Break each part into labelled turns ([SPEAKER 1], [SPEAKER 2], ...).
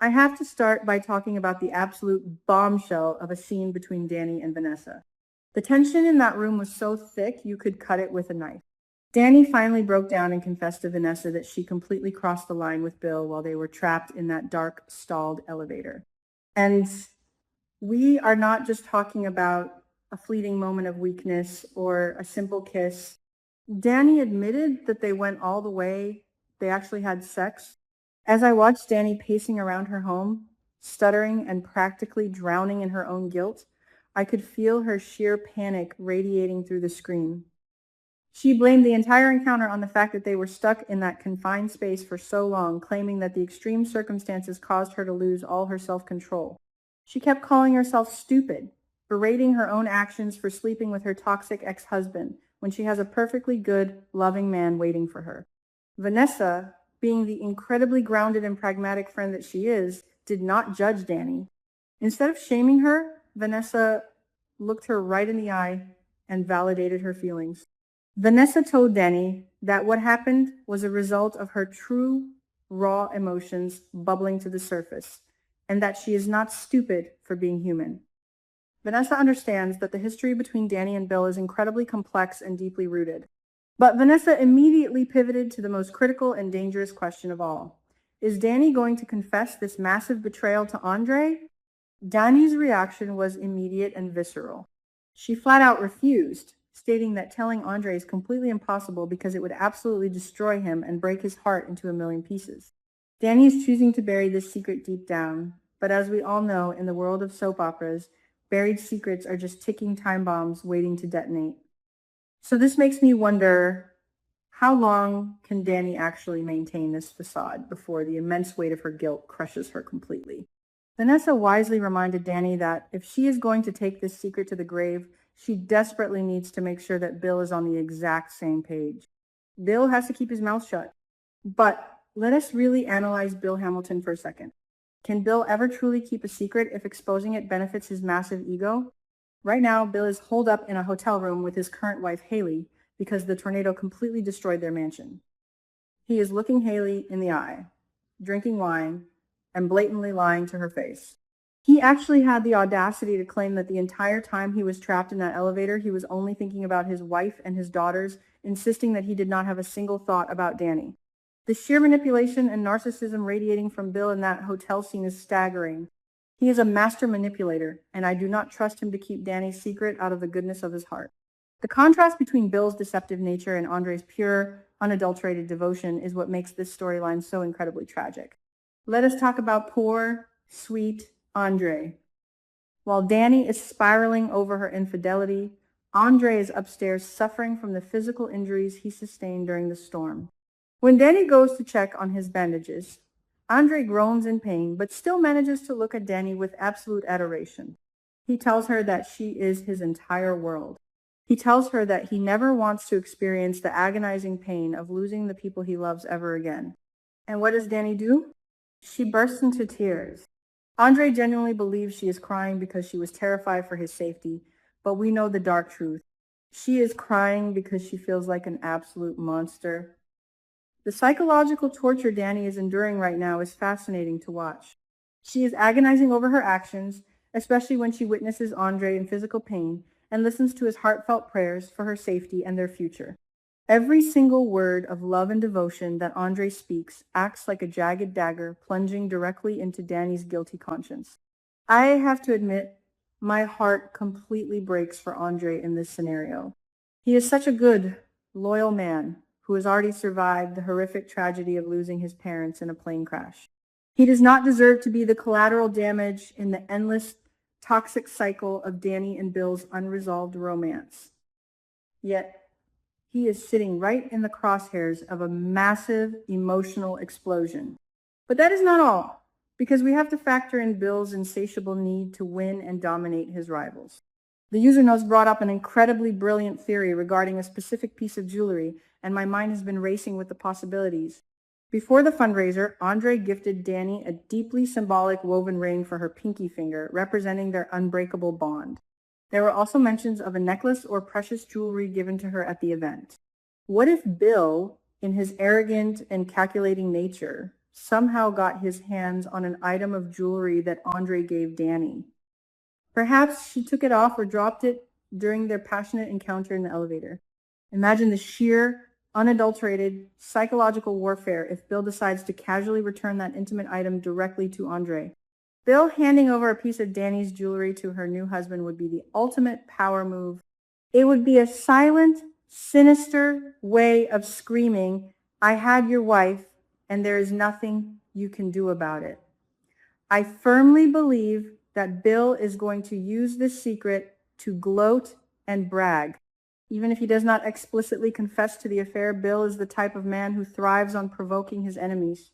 [SPEAKER 1] I have to start by talking about the absolute bombshell of a scene between Dani and Vanessa. The tension in that room was so thick you could cut it with a knife. Dani finally broke down and confessed to Vanessa that she completely crossed the line with Bill while they were trapped in that dark, stalled elevator. And we are not just talking about a fleeting moment of weakness or a simple kiss. Dani admitted that they went all the way. They actually had sex. As I watched Dani pacing around her home, stuttering and practically drowning in her own guilt, I could feel her sheer panic radiating through the screen. She blamed the entire encounter on the fact that they were stuck in that confined space for so long, claiming that the extreme circumstances caused her to lose all her self-control. She kept calling herself stupid, berating her own actions for sleeping with her toxic ex-husband when she has a perfectly good, loving man waiting for her. Vanessa, being the incredibly grounded and pragmatic friend that she is, did not judge Dani. Instead of shaming her, Vanessa looked her right in the eye and validated her feelings. Vanessa told Dani that what happened was a result of her true, raw emotions bubbling to the surface, and that she is not stupid for being human. Vanessa understands that the history between Dani and Bill is incredibly complex and deeply rooted. But Vanessa immediately pivoted to the most critical and dangerous question of all. Is Dani going to confess this massive betrayal to Andre? Dani's reaction was immediate and visceral. She flat out refused, stating that telling Andre is completely impossible because it would absolutely destroy him and break his heart into a million pieces. Dani is choosing to bury this secret deep down, but as we all know, in the world of soap operas, buried secrets are just ticking time bombs waiting to detonate. So this makes me wonder, how long can Dani actually maintain this facade before the immense weight of her guilt crushes her completely? Vanessa wisely reminded Dani that if she is going to take this secret to the grave, she desperately needs to make sure that Bill is on the exact same page. Bill has to keep his mouth shut. But let us really analyze Bill Hamilton for a second. Can Bill ever truly keep a secret if exposing it benefits his massive ego? Right now, Bill is holed up in a hotel room with his current wife, Haley, because the tornado completely destroyed their mansion. He is looking Haley in the eye, drinking wine, and blatantly lying to her face. He actually had the audacity to claim that the entire time he was trapped in that elevator, he was only thinking about his wife and his daughters, insisting that he did not have a single thought about Dani. The sheer manipulation and narcissism radiating from Bill in that hotel scene is staggering. He is a master manipulator, and I do not trust him to keep Dani's secret out of the goodness of his heart. The contrast between Bill's deceptive nature and Andre's pure, unadulterated devotion is what makes this storyline so incredibly tragic. Let us talk about poor, sweet Andre. While Dani is spiraling over her infidelity, Andre is upstairs suffering from the physical injuries he sustained during the storm. When Dani goes to check on his bandages, Andre groans in pain, but still manages to look at Dani with absolute adoration. He tells her that she is his entire world. He tells her that he never wants to experience the agonizing pain of losing the people he loves ever again. And what does Dani do? She bursts into tears. Andre genuinely believes she is crying because she was terrified for his safety, but we know the dark truth. She is crying because she feels like an absolute monster. The psychological torture Dani is enduring right now is fascinating to watch. She is agonizing over her actions, especially when she witnesses Andre in physical pain and listens to his heartfelt prayers for her safety and their future. Every single word of love and devotion that Andre speaks acts like a jagged dagger plunging directly into Dani's guilty conscience. I have to admit, my heart completely breaks for Andre in this scenario. He is such a good, loyal man who has already survived the horrific tragedy of losing his parents in a plane crash. He does not deserve to be the collateral damage in the endless, toxic cycle of Dani and Bill's unresolved romance. Yet, he is sitting right in the crosshairs of a massive emotional explosion. But that is not all, because we have to factor in Bill's insatiable need to win and dominate his rivals. The user knows brought up an incredibly brilliant theory regarding a specific piece of jewelry, and my mind has been racing with the possibilities. Before the fundraiser, Andre gifted Dani a deeply symbolic woven ring for her pinky finger, representing their unbreakable bond. There were also mentions of a necklace or precious jewelry given to her at the event. What if Bill, in his arrogant and calculating nature, somehow got his hands on an item of jewelry that Andre gave Dani. Perhaps she took it off or dropped it during their passionate encounter in the elevator. Imagine the sheer, unadulterated psychological warfare if Bill decides to casually return that intimate item directly to Andre. Bill handing over a piece of Dani's jewelry to her new husband would be the ultimate power move. It would be a silent, sinister way of screaming, "I had your wife, and there is nothing you can do about it." I firmly believe that Bill is going to use this secret to gloat and brag. Even if he does not explicitly confess to the affair, Bill is the type of man who thrives on provoking his enemies.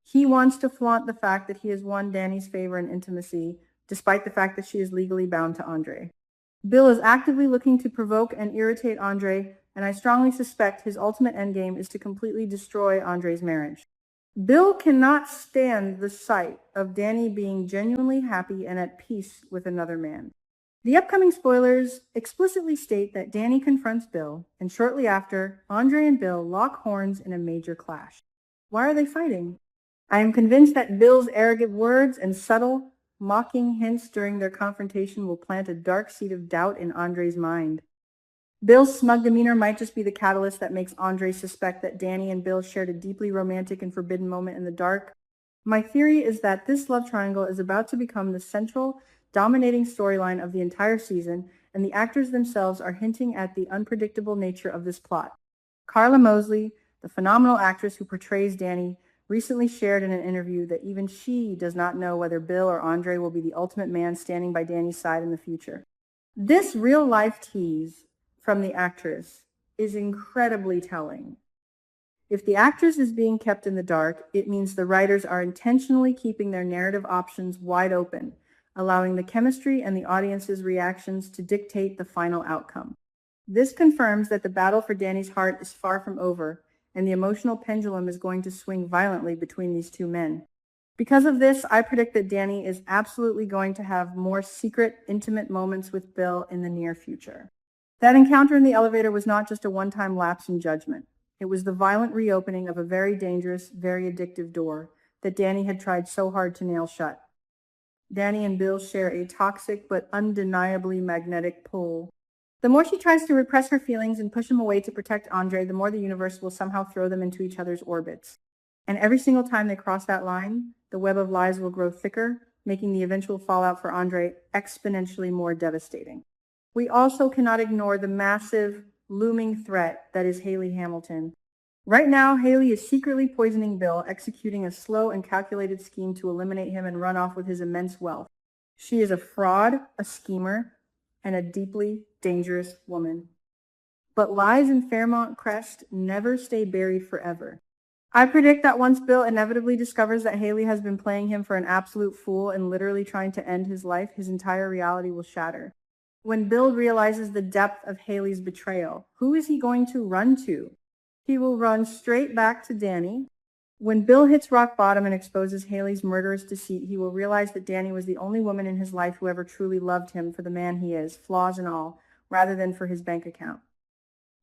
[SPEAKER 1] He wants to flaunt the fact that he has won Dani's favor and intimacy, despite the fact that she is legally bound to Andre. Bill is actively looking to provoke and irritate Andre, and I strongly suspect his ultimate endgame is to completely destroy Andre's marriage. Bill cannot stand the sight of Dani being genuinely happy and at peace with another man. The upcoming spoilers explicitly state that Dani confronts Bill, and shortly after, Andre and Bill lock horns in a major clash. Why are they fighting? I am convinced that Bill's arrogant words and subtle, mocking hints during their confrontation will plant a dark seed of doubt in Andre's mind. Bill's smug demeanor might just be the catalyst that makes Andre suspect that Dani and Bill shared a deeply romantic and forbidden moment in the dark. My theory is that this love triangle is about to become the central, dominating storyline of the entire season, and the actors themselves are hinting at the unpredictable nature of this plot. Carla Mosley, the phenomenal actress who portrays Dani, recently shared in an interview that even she does not know whether Bill or Andre will be the ultimate man standing by Dani's side in the future. This real-life tease from the actress is incredibly telling. If the actress is being kept in the dark, it means the writers are intentionally keeping their narrative options wide open, allowing the chemistry and the audience's reactions to dictate the final outcome. This confirms that the battle for Dani's heart is far from over, and the emotional pendulum is going to swing violently between these two men. Because of this, I predict that Dani is absolutely going to have more secret, intimate moments with Bill in the near future. That encounter in the elevator was not just a one-time lapse in judgment. It was the violent reopening of a very dangerous, very addictive door that Dani had tried so hard to nail shut. Dani and Bill share a toxic but undeniably magnetic pull. The more she tries to repress her feelings and push him away to protect Andre, the more the universe will somehow throw them into each other's orbits. And every single time they cross that line, the web of lies will grow thicker, making the eventual fallout for Andre exponentially more devastating. We also cannot ignore the massive, looming threat that is Haley Hamilton. Right now, Haley is secretly poisoning Bill, executing a slow and calculated scheme to eliminate him and run off with his immense wealth. She is a fraud, a schemer, and a deeply dangerous woman. But lies in Fairmont Crest never stay buried forever. I predict that once Bill inevitably discovers that Haley has been playing him for an absolute fool and literally trying to end his life, his entire reality will shatter. When Bill realizes the depth of Haley's betrayal, who is he going to run to? He will run straight back to Dani. When Bill hits rock bottom and exposes Haley's murderous deceit, he will realize that Dani was the only woman in his life who ever truly loved him for the man he is, flaws and all, rather than for his bank account.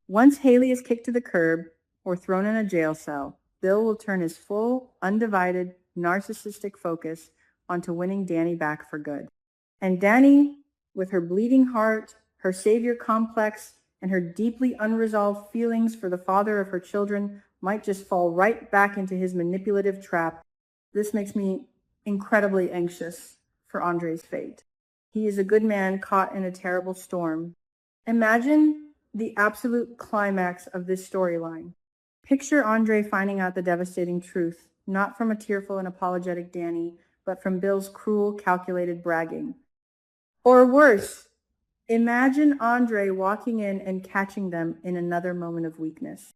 [SPEAKER 1] Once Haley is kicked to the curb or thrown in a jail cell, Bill will turn his full, undivided, narcissistic focus onto winning Dani back for good. And Dani, with her bleeding heart, her savior complex, and her deeply unresolved feelings for the father of her children, might just fall right back into his manipulative trap. This makes me incredibly anxious for Andre's fate. He is a good man caught in a terrible storm. Imagine the absolute climax of this storyline. Picture Andre finding out the devastating truth, not from a tearful and apologetic Dani, but from Bill's cruel, calculated bragging. Or worse, imagine Andre walking in and catching them in another moment of weakness.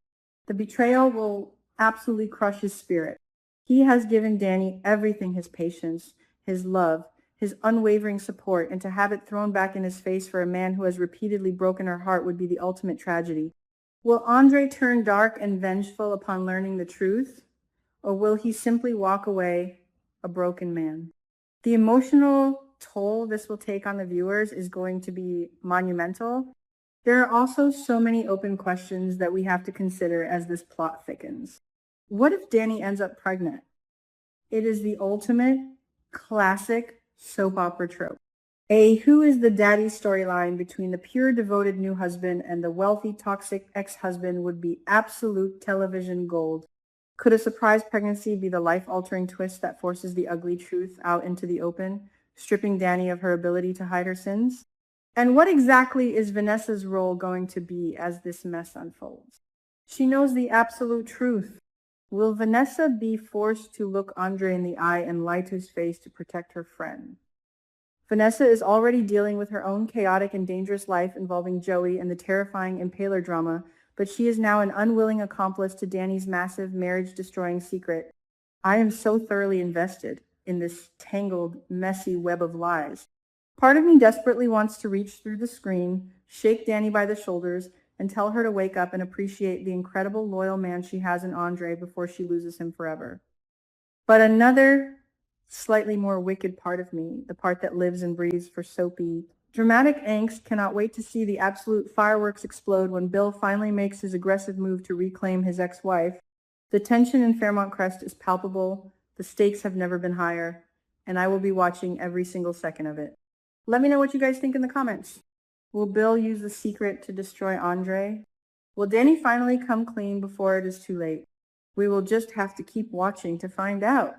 [SPEAKER 1] The betrayal will absolutely crush his spirit. He has given Dani everything, his patience, his love, his unwavering support, and to have it thrown back in his face for a man who has repeatedly broken her heart would be the ultimate tragedy. Will Andre turn dark and vengeful upon learning the truth, or will he simply walk away a broken man? The emotional toll this will take on the viewers is going to be monumental. There are also so many open questions that we have to consider as this plot thickens. What if Dani ends up pregnant? It is the ultimate classic soap opera trope. A who is the daddy storyline between the pure devoted new husband and the wealthy toxic ex-husband would be absolute television gold. Could a surprise pregnancy be the life-altering twist that forces the ugly truth out into the open, stripping Dani of her ability to hide her sins? And what exactly is Vanessa's role going to be as this mess unfolds? She knows the absolute truth. Will Vanessa be forced to look Andre in the eye and lie to his face to protect her friend? Vanessa is already dealing with her own chaotic and dangerous life involving Joey and the terrifying impaler drama, but she is now an unwilling accomplice to Dani's massive marriage-destroying secret. I am so thoroughly invested in this tangled, messy web of lies. Part of me desperately wants to reach through the screen, shake Dani by the shoulders, and tell her to wake up and appreciate the incredible loyal man she has in Andre before she loses him forever. But another slightly more wicked part of me, the part that lives and breathes for soapy, dramatic angst, cannot wait to see the absolute fireworks explode when Bill finally makes his aggressive move to reclaim his ex-wife. The tension in Fairmont Crest is palpable, the stakes have never been higher, and I will be watching every single second of it. Let me know what you guys think in the comments. Will Bill use the secret to destroy Andre? Will Dani finally come clean before it is too late? We will just have to keep watching to find out.